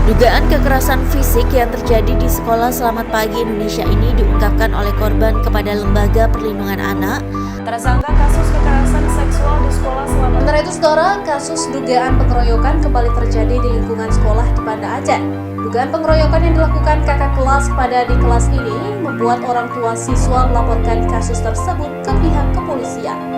Dugaan kekerasan fisik yang terjadi di Sekolah Selamat Pagi Indonesia ini diungkapkan oleh korban kepada Lembaga Perlindungan Anak. Tersangka kasus kekerasan seksual di Sekolah Selamat. Sementara itu, saudara, kasus dugaan pengeroyokan kembali terjadi di lingkungan sekolah di Banda Aceh. Dugaan pengeroyokan yang dilakukan kakak kelas pada adik kelas ini membuat orang tua siswa melaporkan kasus tersebut ke pihak kepolisian.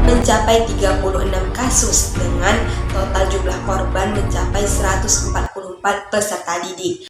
Mencapai 36 kasus dengan total jumlah korban mencapai 144 peserta didik.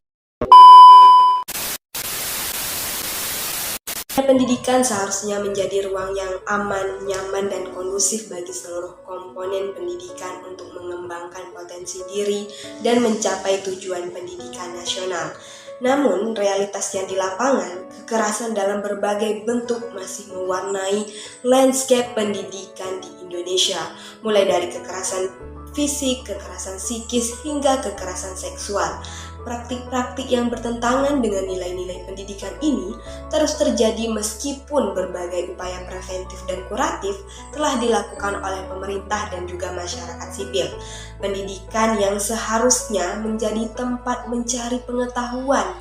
Pendidikan seharusnya menjadi ruang yang aman, nyaman, dan kondusif bagi seluruh komponen pendidikan untuk mengembangkan potensi diri dan mencapai tujuan pendidikan nasional. Namun, realitasnya di lapangan, kekerasan dalam berbagai bentuk masih mewarnai landscape pendidikan di Indonesia, mulai dari kekerasan fisik, kekerasan psikis, hingga kekerasan seksual. Praktik-praktik yang bertentangan dengan nilai-nilai pendidikan ini terus terjadi meskipun berbagai upaya preventif dan kuratif telah dilakukan oleh pemerintah dan juga masyarakat sipil. Pendidikan yang seharusnya menjadi tempat mencari pengetahuan,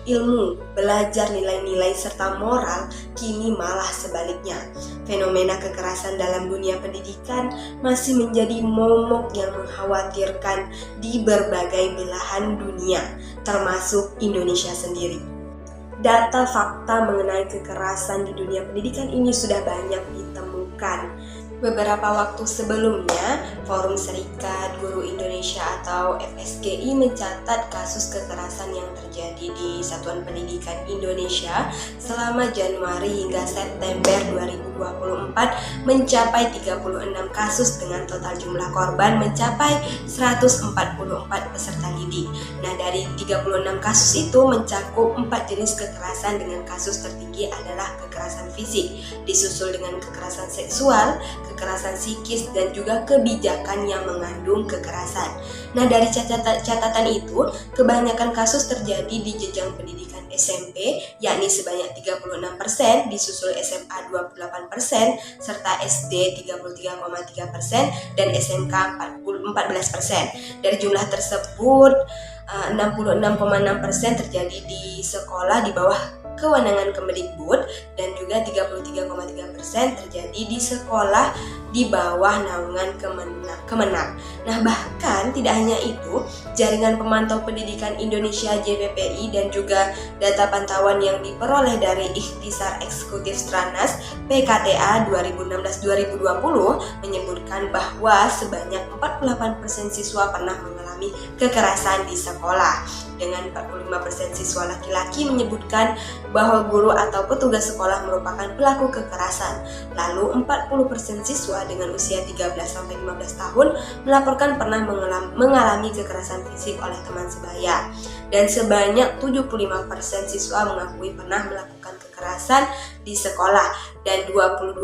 ilmu, belajar nilai-nilai serta moral, kini malah sebaliknya. Fenomena kekerasan dalam dunia pendidikan masih menjadi momok yang mengkhawatirkan di berbagai belahan dunia, termasuk Indonesia sendiri. Data fakta mengenai kekerasan di dunia pendidikan ini sudah banyak ditemukan. Beberapa waktu sebelumnya, Forum Serikat Guru Indonesia atau FSGI mencatat kasus kekerasan yang terjadi di Satuan Pendidikan Indonesia selama Januari hingga September 2024 mencapai 36 kasus dengan total jumlah korban mencapai 144 peserta didik. Nah, dari 36 kasus itu mencakup 4 jenis kekerasan dengan kasus tertinggi adalah kekerasan fisik, disusul dengan kekerasan seksual, kekerasan psikis, dan juga kebijakan yang mengandung kekerasan. Nah, dari catatan itu, kebanyakan kasus terjadi di jenjang pendidikan SMP, yakni sebanyak 36%, disusul SMA 28%, serta SD 33,3%, dan SMK 14%. Dari jumlah tersebut, 66,6% terjadi di sekolah di bawah kewenangan Kemdikbud dan juga 33,3% terjadi di sekolah di bawah naungan Kemenag. Nah, bahkan tidak hanya itu, Jaringan Pemantau Pendidikan Indonesia JPPI dan juga data pantauan yang diperoleh dari Ikhtisar Eksekutif Stranas PKTA 2016-2020 menyebutkan bahwa sebanyak 48% siswa pernah mengalami kekerasan di sekolah. Dengan 45% siswa laki-laki menyebutkan bahwa guru atau petugas sekolah merupakan pelaku kekerasan. Lalu 40% siswa dengan usia 13-15 tahun melaporkan pernah mengalami kekerasan fisik oleh teman sebaya. Dan sebanyak 75% siswa mengakui pernah melakukan kekerasan di sekolah. Dan 22%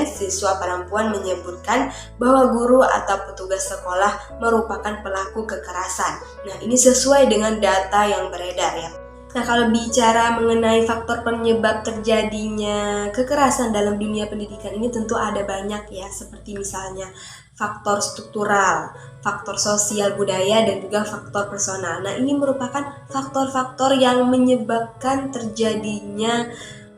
siswa perempuan menyebutkan bahwa guru atau petugas sekolah merupakan pelaku kekerasan. Nah, ini sesuai dengan data yang beredar ya. Nah, kalau bicara mengenai faktor penyebab terjadinya kekerasan dalam dunia pendidikan ini tentu ada banyak ya, seperti misalnya faktor struktural, faktor sosial budaya, dan juga faktor personal. Nah, ini merupakan faktor-faktor yang menyebabkan terjadinya,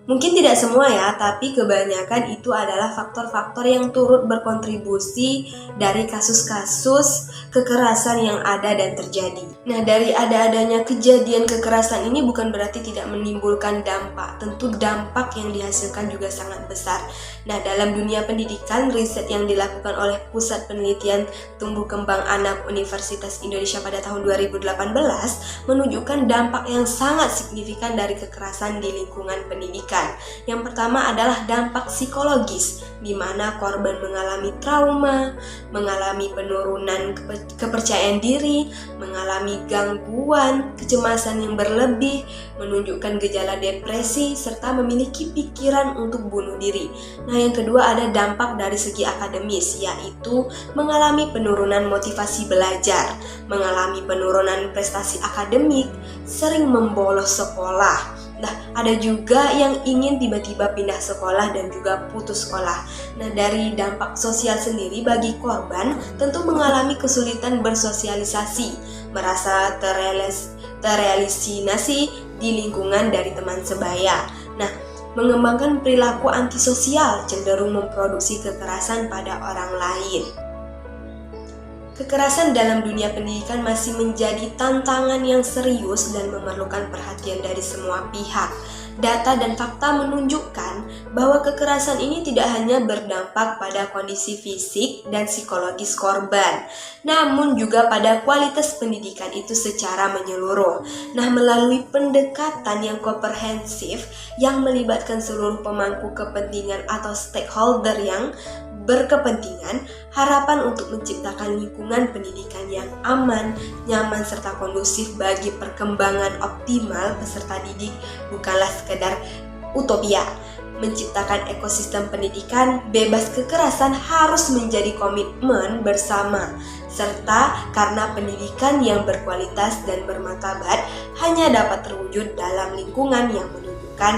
mungkin tidak semua ya, tapi kebanyakan itu adalah faktor-faktor yang turut berkontribusi dari kasus-kasus kekerasan yang ada dan terjadi. Nah, dari adanya kejadian kekerasan ini bukan berarti tidak menimbulkan dampak. Tentu dampak yang dihasilkan juga sangat besar. Nah, dalam dunia pendidikan, riset yang dilakukan oleh Pusat Penelitian Tumbuh Kembang Anak Universitas Indonesia pada tahun 2018 menunjukkan dampak yang sangat signifikan dari kekerasan di lingkungan pendidikan. pendidikan. Yang pertama adalah dampak psikologis, di mana korban mengalami trauma, mengalami penurunan kepercayaan diri, mengalami gangguan, kecemasan yang berlebih, menunjukkan gejala depresi, serta memiliki pikiran untuk bunuh diri. Nah, yang kedua ada dampak dari segi akademis, yaitu mengalami penurunan motivasi belajar, mengalami penurunan prestasi akademik, sering membolos sekolah. Nah, ada juga yang ingin tiba-tiba pindah sekolah dan juga putus sekolah. Nah, dari dampak sosial sendiri bagi korban tentu mengalami kesulitan bersosialisasi, merasa terrealisasi di lingkungan dari teman sebaya. Nah, mengembangkan perilaku antisosial, cenderung memproduksi kekerasan pada orang lain. Kekerasan dalam dunia pendidikan masih menjadi tantangan yang serius dan memerlukan perhatian dari semua pihak. Data dan fakta menunjukkan bahwa kekerasan ini tidak hanya berdampak pada kondisi fisik dan psikologis korban, namun juga pada kualitas pendidikan itu secara menyeluruh. Nah, melalui pendekatan yang komprehensif yang melibatkan seluruh pemangku kepentingan atau stakeholder yang berkepentingan, harapan untuk menciptakan lingkungan pendidikan yang aman, nyaman, serta kondusif bagi perkembangan optimal peserta didik bukanlah sekedar utopia. Menciptakan ekosistem pendidikan bebas kekerasan harus menjadi komitmen bersama, serta karena pendidikan yang berkualitas dan bermartabat hanya dapat terwujud dalam lingkungan yang menunjukkan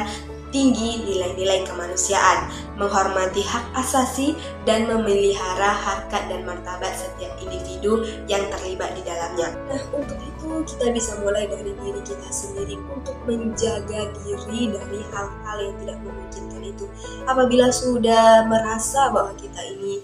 tinggi nilai-nilai kemanusiaan, menghormati hak asasi, dan memelihara harkat dan martabat setiap individu yang terlibat di dalamnya. Nah, untuk itu kita bisa mulai dari diri kita sendiri untuk menjaga diri dari hal-hal yang tidak memungkinkan itu. Apabila sudah merasa bahwa kita ini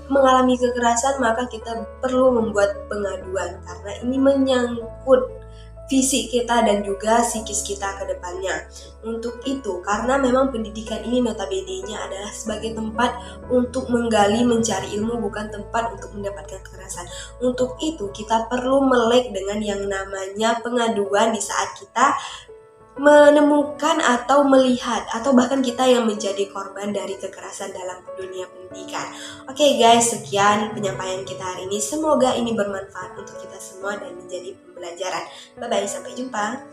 mengalami kekerasan, maka kita perlu membuat pengaduan karena ini menyangkut fisik kita dan juga psikis kita ke depannya. Untuk itu, karena memang pendidikan ini notabene-nya adalah sebagai tempat untuk menggali, mencari ilmu, bukan tempat untuk mendapatkan kekerasan. Untuk itu, kita perlu melek dengan yang namanya pengaduan di saat kita menemukan atau melihat atau bahkan kita yang menjadi korban dari kekerasan dalam dunia pendidikan. Oke guys, sekian penyampaian kita hari ini. Semoga ini bermanfaat untuk kita semua dan menjadi pembelajaran. Bye bye, sampai jumpa.